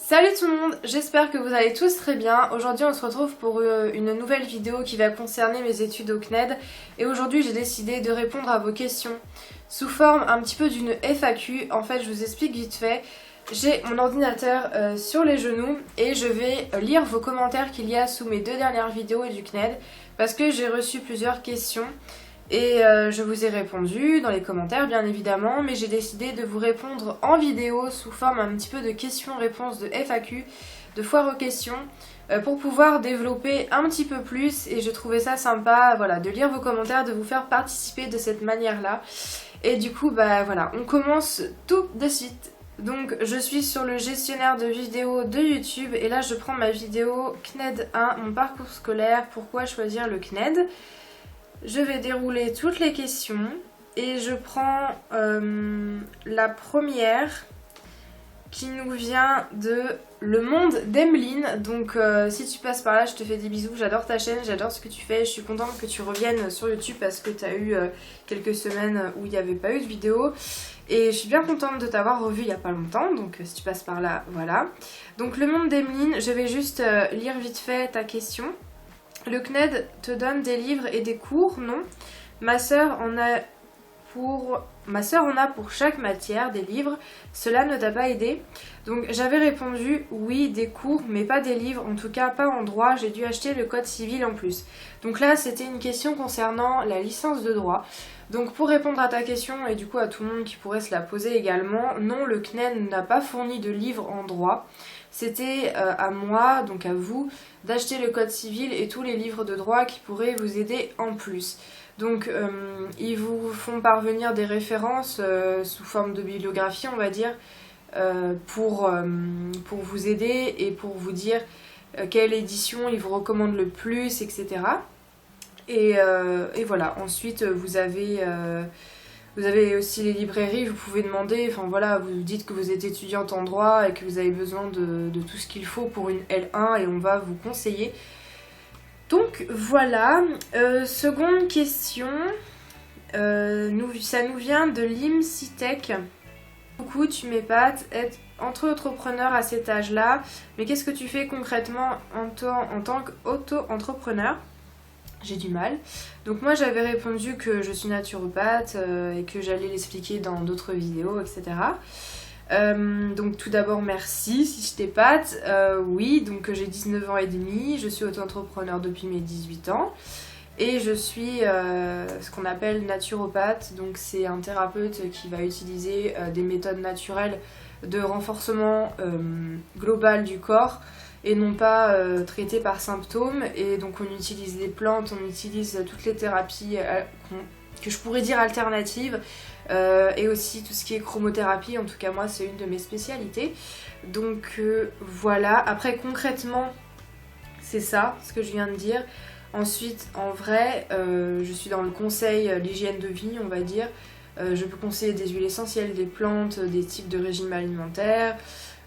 Salut tout le monde, j'espère que vous allez tous très bien. Aujourd'hui on se retrouve pour une nouvelle vidéo qui va concerner mes études au CNED. Et aujourd'hui j'ai décidé de répondre à vos questions sous forme un petit peu d'une FAQ. En fait je vous explique vite fait. J'ai mon ordinateur sur les genoux et je vais lire vos commentaires qu'il y a sous mes deux dernières vidéos du CNED. Parce que j'ai reçu plusieurs questions. Et je vous ai répondu dans les commentaires bien évidemment, mais j'ai décidé de vous répondre en vidéo sous forme un petit peu de questions-réponses de FAQ, de foire aux questions, pour pouvoir développer un petit peu plus. Et je trouvais ça sympa, voilà, de lire vos commentaires, de vous faire participer de cette manière-là. Et du coup, bah voilà, on commence tout de suite. Donc je suis sur le gestionnaire de vidéos de YouTube et là je prends ma vidéo CNED 1, mon parcours scolaire, pourquoi choisir le CNED. Je vais dérouler toutes les questions et je prends la première qui nous vient de Le Monde d'Emeline. Donc si tu passes par là, je te fais des bisous, j'adore ta chaîne, j'adore ce que tu fais, je suis contente que tu reviennes sur YouTube parce que tu as eu quelques semaines où il n'y avait pas eu de vidéo. Et je suis bien contente de t'avoir revu il n'y a pas longtemps, donc si tu passes par là, voilà. Donc Le Monde d'Emeline, je vais juste lire vite fait ta question. Le CNED te donne des livres et des cours? Non. Ma sœur en a pour chaque matière des livres. Cela ne t'a pas aidé? Donc j'avais répondu oui, des cours, mais pas des livres, en tout cas pas en droit. J'ai dû acheter le code civil en plus. Donc là, c'était une question concernant la licence de droit. Donc pour répondre à ta question, et du coup à tout le monde qui pourrait se la poser également, non, le CNED n'a pas fourni de livres en droit. C'était à moi, donc à vous, d'acheter le code civil et tous les livres de droit qui pourraient vous aider en plus. Donc ils vous font parvenir des références sous forme de bibliographie, on va dire, pour vous aider et pour vous dire quelle édition ils vous recommandent le plus, etc. Et voilà, ensuite vous avez aussi les librairies, vous pouvez demander, enfin voilà, vous dites que vous êtes étudiante en droit et que vous avez besoin de tout ce qu'il faut pour une L1 et on va vous conseiller. Donc voilà, seconde question, ça nous vient de l'IMCITEC. Coucou, tu m'épates, être entrepreneur à cet âge-là, mais qu'est-ce que tu fais concrètement en tant qu'auto-entrepreneur? J'ai du mal. Donc moi j'avais répondu que je suis naturopathe et que j'allais l'expliquer dans d'autres vidéos, etc. Donc tout d'abord merci si je t'épate. Oui, donc j'ai 19 ans et demi, je suis auto-entrepreneur depuis mes 18 ans. Et je suis ce qu'on appelle naturopathe, donc c'est un thérapeute qui va utiliser des méthodes naturelles de renforcement global du corps et non pas traité par symptômes. Et donc on utilise les plantes, on utilise toutes les thérapies que je pourrais dire alternatives et aussi tout ce qui est chromothérapie. En tout cas moi c'est une de mes spécialités. Donc voilà, après concrètement c'est ça ce que je viens de dire. Ensuite en vrai je suis dans le conseil, l'hygiène de vie on va dire. Je peux conseiller des huiles essentielles, des plantes, des types de régimes alimentaires.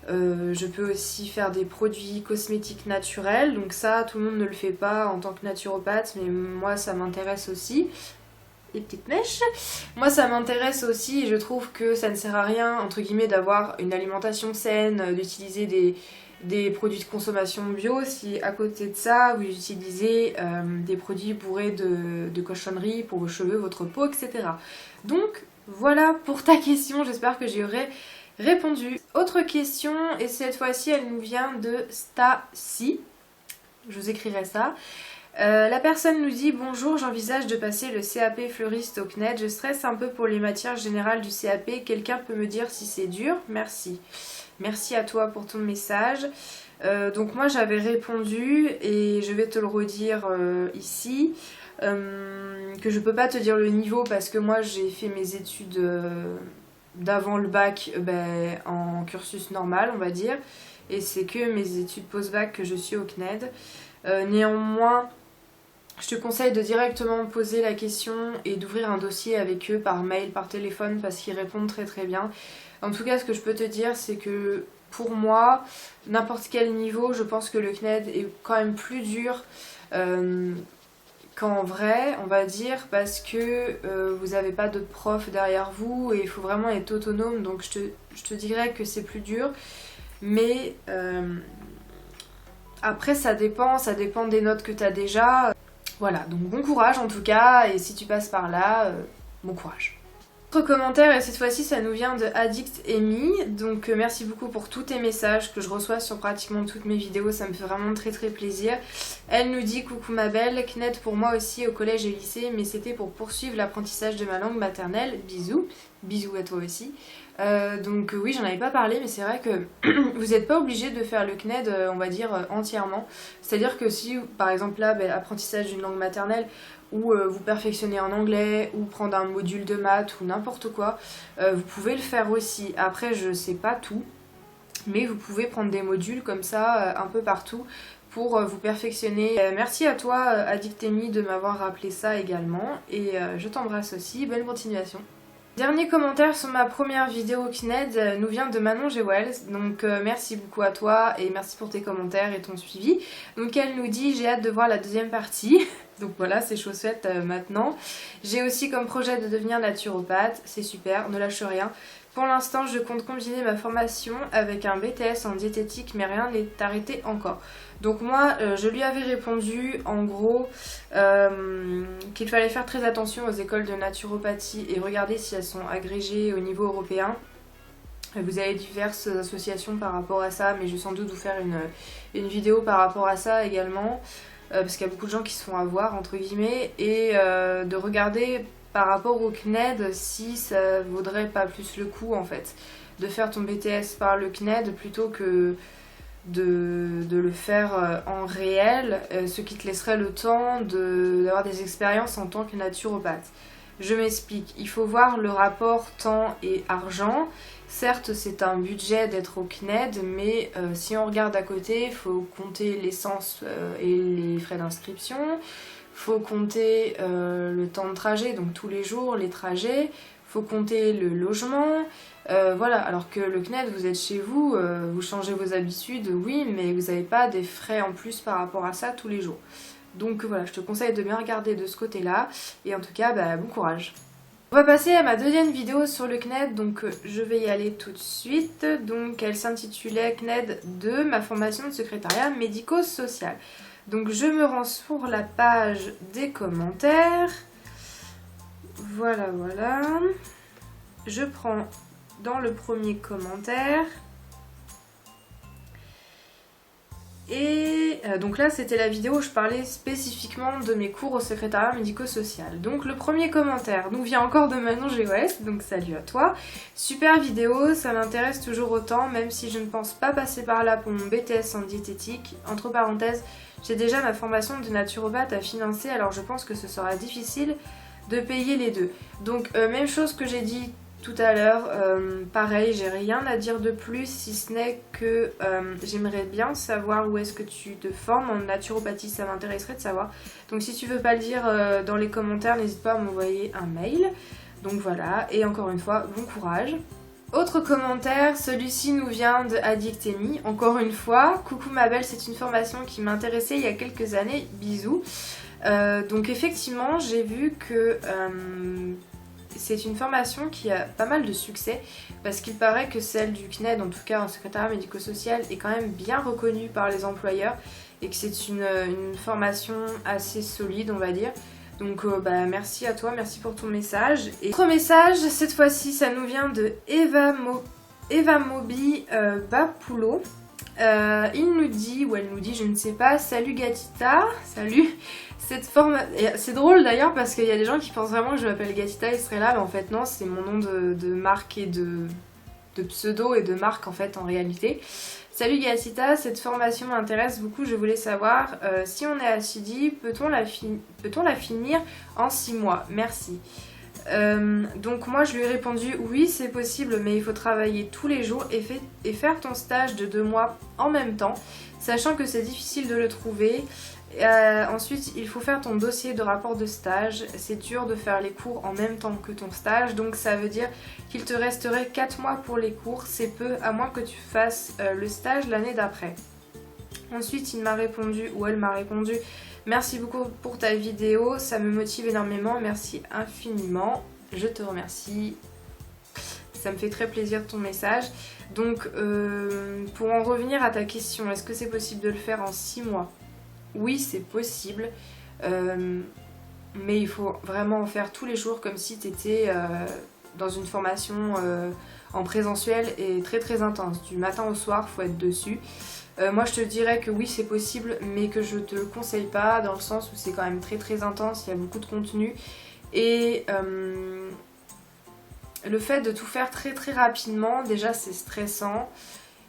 Je peux aussi faire des produits cosmétiques naturels, donc ça tout le monde ne le fait pas en tant que naturopathe, mais moi ça m'intéresse aussi. Les petites mèches, moi ça m'intéresse aussi et je trouve que ça ne sert à rien entre guillemets d'avoir une alimentation saine, d'utiliser des produits de consommation bio si à côté de ça vous utilisez des produits bourrés de cochonneries pour vos cheveux, votre peau, etc. Donc voilà pour ta question, j'espère que j'y aurai répondu. Autre question, et cette fois-ci elle nous vient de Stacy, je vous écrirai ça. La personne nous dit: bonjour, j'envisage de passer le CAP fleuriste au CNED, je stresse un peu pour les matières générales du CAP, quelqu'un peut me dire si c'est dur? Merci. Merci à toi pour ton message. Donc moi j'avais répondu et je vais te le redire ici. Que je peux pas te dire le niveau parce que moi j'ai fait mes études d'avant le bac en cursus normal on va dire, et c'est que mes études post-bac que je suis au CNED. Néanmoins je te conseille de directement poser la question et d'ouvrir un dossier avec eux par mail, par téléphone, parce qu'ils répondent très très bien. En tout cas ce que je peux te dire c'est que pour moi, n'importe quel niveau, je pense que le CNED est quand même plus dur qu'en vrai, on va dire, parce que vous n'avez pas de prof derrière vous et il faut vraiment être autonome, donc je te dirais que c'est plus dur. mais après ça dépend des notes que tu as déjà. Voilà, donc bon courage en tout cas, et si tu passes par là, bon courage. Autre commentaire, et cette fois-ci ça nous vient de Addict Amy, donc merci beaucoup pour tous tes messages que je reçois sur pratiquement toutes mes vidéos, ça me fait vraiment très plaisir. Elle nous dit: coucou ma belle, CNED pour moi aussi au collège et lycée, mais c'était pour poursuivre l'apprentissage de ma langue maternelle, bisous, bisous à toi aussi. Donc oui, j'en avais pas parlé, mais c'est vrai que vous n'êtes pas obligé de faire le CNED, on va dire, entièrement. C'est-à-dire que si, par exemple là, apprentissage d'une langue maternelle, ou vous perfectionnez en anglais, ou prendre un module de maths, ou n'importe quoi, vous pouvez le faire aussi. Après, je sais pas tout, mais vous pouvez prendre des modules comme ça, un peu partout, pour vous perfectionner. Merci à toi, Addictemi, de m'avoir rappelé ça également, et je t'embrasse aussi, bonne continuation. Dernier commentaire sur ma première vidéo CNED nous vient de Manon G. Wells, donc merci beaucoup à toi et merci pour tes commentaires et ton suivi. Donc elle nous dit: j'ai hâte de voir la deuxième partie, donc voilà, c'est chose faite maintenant. J'ai aussi comme projet de devenir naturopathe, c'est super, ne lâche rien. Pour l'instant, je compte combiner ma formation avec un BTS en diététique, mais rien n'est arrêté encore. Donc moi, je lui avais répondu en gros qu'il fallait faire très attention aux écoles de naturopathie et regarder si elles sont agrégées au niveau européen. Vous avez diverses associations par rapport à ça, mais je vais sans doute vous faire une vidéo par rapport à ça également, parce qu'il y a beaucoup de gens qui se font avoir, entre guillemets, et de regarder par rapport au CNED si ça vaudrait pas plus le coup en fait de faire ton BTS par le CNED plutôt que de le faire en réel, ce qui te laisserait le temps d'avoir des expériences en tant que naturopathe. Je m'explique, il faut voir le rapport temps et argent. Certes, c'est un budget d'être au CNED, mais si on regarde à côté, il faut compter l'essence et les frais d'inscription. Faut compter le temps de trajet, donc tous les jours les trajets, faut compter le logement, voilà, alors que le CNED, vous êtes chez vous, vous changez vos habitudes, oui, mais vous n'avez pas des frais en plus par rapport à ça tous les jours. Donc voilà, je te conseille de bien regarder de ce côté-là, et en tout cas, bon courage. On va passer à ma deuxième vidéo sur le CNED, donc je vais y aller tout de suite. Donc elle s'intitulait CNED 2, ma formation de secrétariat médico-social. Donc je me rends sur la page des commentaires. Voilà. Je prends dans le premier commentaire. Et donc là c'était la vidéo où je parlais spécifiquement de mes cours au secrétariat médico-social. Donc le premier commentaire nous vient encore de Manon GOS, donc salut à toi. Super vidéo, ça m'intéresse toujours autant, même si je ne pense pas passer par là pour mon BTS en diététique. Entre parenthèses, j'ai déjà ma formation de naturopathe à financer, alors je pense que ce sera difficile de payer les deux. Donc même chose que j'ai dit tout à l'heure, pareil, j'ai rien à dire de plus si ce n'est que j'aimerais bien savoir où est-ce que tu te formes en naturopathie, ça m'intéresserait de savoir. Donc si tu veux pas le dire dans les commentaires, n'hésite pas à m'envoyer un mail. Donc voilà, et encore une fois, bon courage. Autre commentaire, celui-ci nous vient de Addictemi, encore une fois. Coucou ma belle, c'est une formation qui m'intéressait il y a quelques années, bisous. Donc effectivement, j'ai vu que c'est une formation qui a pas mal de succès parce qu'il paraît que celle du CNED, en tout cas en secrétariat médico-social, est quand même bien reconnue par les employeurs et que c'est une formation assez solide, on va dire. Donc merci à toi, merci pour ton message. Et autre message, cette fois-ci ça nous vient de Eva Mobi Bapulo. Il nous dit, ou elle nous dit, je ne sais pas, salut Gatita, salut. C'est drôle d'ailleurs parce qu'il y a des gens qui pensent vraiment que je m'appelle Gatita Estrella, mais en fait non, c'est mon nom de marque et de pseudo et de marque en fait en réalité. Salut Gatita, cette formation m'intéresse beaucoup, je voulais savoir si on est assidus, peut-on la finir en 6 mois? Merci. Donc moi je lui ai répondu oui c'est possible, mais il faut travailler tous les jours et faire ton stage de 2 mois en même temps, sachant que c'est difficile de le trouver. Ensuite il faut faire ton dossier de rapport de stage, c'est dur de faire les cours en même temps que ton stage, donc ça veut dire qu'il te resterait 4 mois pour les cours, c'est peu, à moins que tu fasses le stage l'année d'après. Ensuite il m'a répondu, ou elle m'a répondu, merci beaucoup pour ta vidéo, ça me motive énormément, merci infiniment, je te remercie. ça me fait très plaisir ton message. Donc pour en revenir à ta question, est-ce que c'est possible de le faire en 6 mois? Oui, c'est possible, mais il faut vraiment en faire tous les jours comme si tu étais dans une formation en présentiel et très très intense. Du matin au soir, faut être dessus. Moi je te dirais que oui c'est possible, mais que je te le conseille pas dans le sens où c'est quand même très très intense, il y a beaucoup de contenu et le fait de tout faire très très rapidement, déjà c'est stressant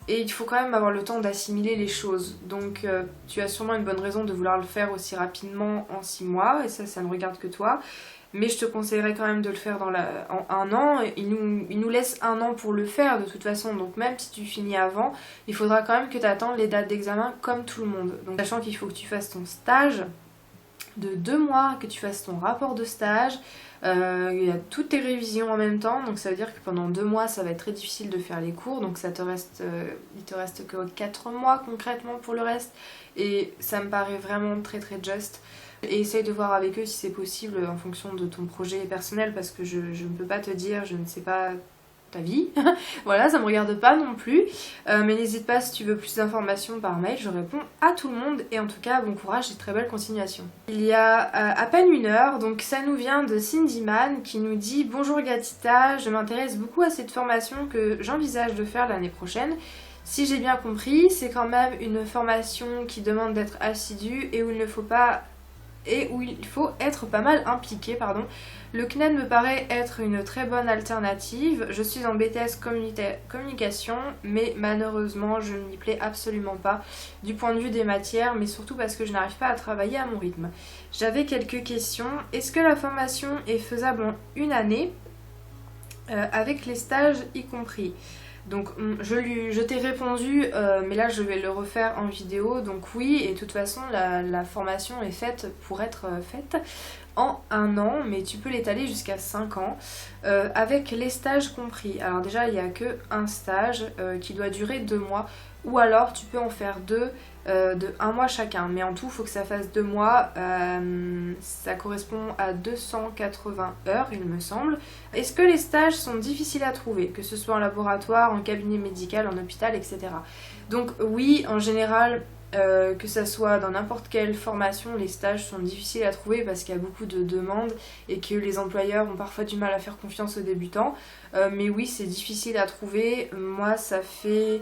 et il faut quand même avoir le temps d'assimiler les choses. Donc tu as sûrement une bonne raison de vouloir le faire aussi rapidement en 6 mois et ça ne regarde que toi. Mais je te conseillerais quand même de le faire en 1 an. Il nous laisse 1 an pour le faire de toute façon. Donc même si tu finis avant, il faudra quand même que tu attendes les dates d'examen comme tout le monde. Donc sachant qu'il faut que tu fasses ton stage de 2 mois, que tu fasses ton rapport de stage. Il y a toutes tes révisions en même temps. Donc ça veut dire que pendant 2 mois, ça va être très difficile de faire les cours. Donc il te reste que 4 mois concrètement pour le reste. Et ça me paraît vraiment très très juste. Et essaye de voir avec eux si c'est possible en fonction de ton projet personnel parce que je ne peux pas te dire, je ne sais pas ta vie. Voilà, ça me regarde pas non plus. Mais n'hésite pas si tu veux plus d'informations par mail, je réponds à tout le monde. Et en tout cas, bon courage et très belle continuation. Il y a à peine 1 heure, donc ça nous vient de Cindy Man qui nous dit « Bonjour Gatita, je m'intéresse beaucoup à cette formation que j'envisage de faire l'année prochaine. Si j'ai bien compris, c'est quand même une formation qui demande d'être assidue et où il faut être pas mal impliqué, pardon. Le CNED me paraît être une très bonne alternative. Je suis en BTS communication, mais malheureusement je ne m'y plais absolument pas du point de vue des matières, mais surtout parce que je n'arrive pas à travailler à mon rythme. J'avais quelques questions. Est-ce que la formation est faisable en 1 année avec les stages y compris ? Donc je t'ai répondu, mais là je vais le refaire en vidéo, donc oui, et de toute façon la formation est faite pour être faite en 1 an, mais tu peux l'étaler jusqu'à 5 ans, avec les stages compris. Alors déjà il n'y a que un stage qui doit durer 2 mois, ou alors tu peux en faire 2 de 1 mois chacun, mais en tout il faut que ça fasse 2 mois, ça correspond à 280 heures il me semble. Est-ce que les stages sont difficiles à trouver, que ce soit en laboratoire, en cabinet médical, en hôpital, etc. Donc oui, en général, que ça soit dans n'importe quelle formation, les stages sont difficiles à trouver parce qu'il y a beaucoup de demandes et que les employeurs ont parfois du mal à faire confiance aux débutants, mais oui c'est difficile à trouver. Moi ça fait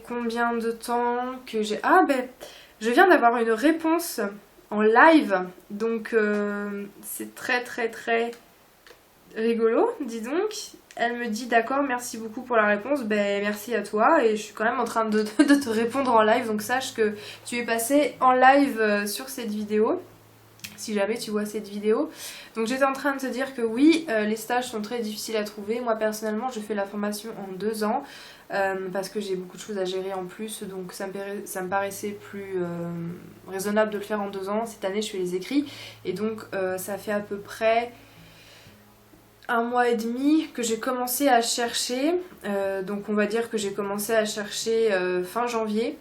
combien de temps que j'ai... Ah ben, je viens d'avoir une réponse en live, donc c'est très très très rigolo, dis donc. Elle me dit d'accord, merci beaucoup pour la réponse, ben merci à toi, et je suis quand même en train de te répondre en live, donc sache que tu es passé en live sur cette vidéo, si jamais tu vois cette vidéo. Donc j'étais en train de te dire que oui, les stages sont très difficiles à trouver. Moi personnellement je fais la formation en 2 ans parce que j'ai beaucoup de choses à gérer en plus, donc ça me paraissait plus raisonnable de le faire en 2 ans. Cette année je fais les écrits et donc ça fait à peu près 1 mois et demi que j'ai commencé à chercher, donc on va dire que j'ai commencé à chercher fin janvier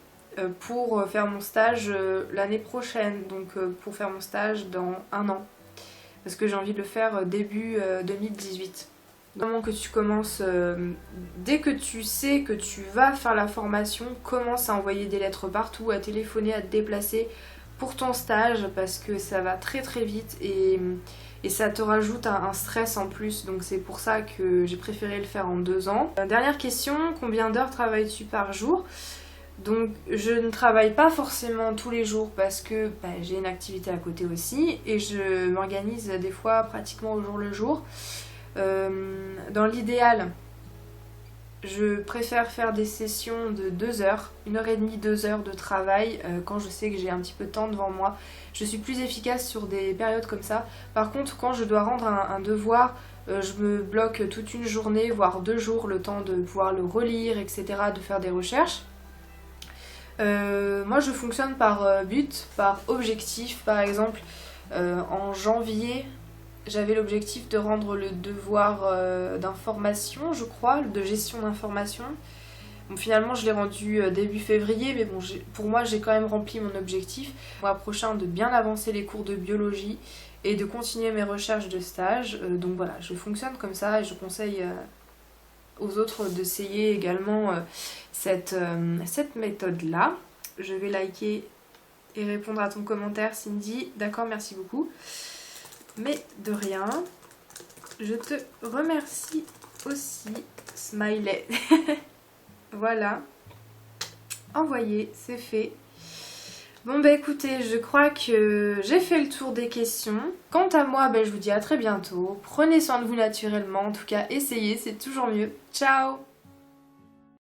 pour faire mon stage l'année prochaine, donc pour faire mon stage dans 1 an, parce que j'ai envie de le faire début 2018. Vraiment que tu commences, dès que tu sais que tu vas faire la formation, commence à envoyer des lettres partout, à téléphoner, à te déplacer pour ton stage, parce que ça va très très vite et ça te rajoute un stress en plus, donc c'est pour ça que j'ai préféré le faire en 2 ans. Dernière question, combien d'heures travailles-tu par jour ? Donc je ne travaille pas forcément tous les jours parce que j'ai une activité à côté aussi et je m'organise des fois pratiquement au jour le jour. Dans l'idéal, je préfère faire des sessions de 2 heures, 1h30, 2 heures de travail quand je sais que j'ai un petit peu de temps devant moi. Je suis plus efficace sur des périodes comme ça. Par contre, quand je dois rendre un devoir, je me bloque toute une journée, voire 2 jours, le temps de pouvoir le relire, etc., de faire des recherches. Moi je fonctionne par but, par objectif. Par exemple, en janvier, j'avais l'objectif de rendre le devoir d'information, je crois, de gestion d'information. Bon, finalement je l'ai rendu début février, mais bon, pour moi j'ai quand même rempli mon objectif. Le mois prochain de bien avancer les cours de biologie et de continuer mes recherches de stage. Donc voilà, je fonctionne comme ça et je conseille aux autres d'essayer également cette méthode-là. Je vais liker et répondre à ton commentaire, Cindy. D'accord, merci beaucoup. Mais de rien. Je te remercie aussi. Smiley. Voilà. Envoyé, c'est fait. Bon bah écoutez, je crois que j'ai fait le tour des questions. Quant à moi, je vous dis à très bientôt. Prenez soin de vous naturellement, en tout cas essayez, c'est toujours mieux. Ciao!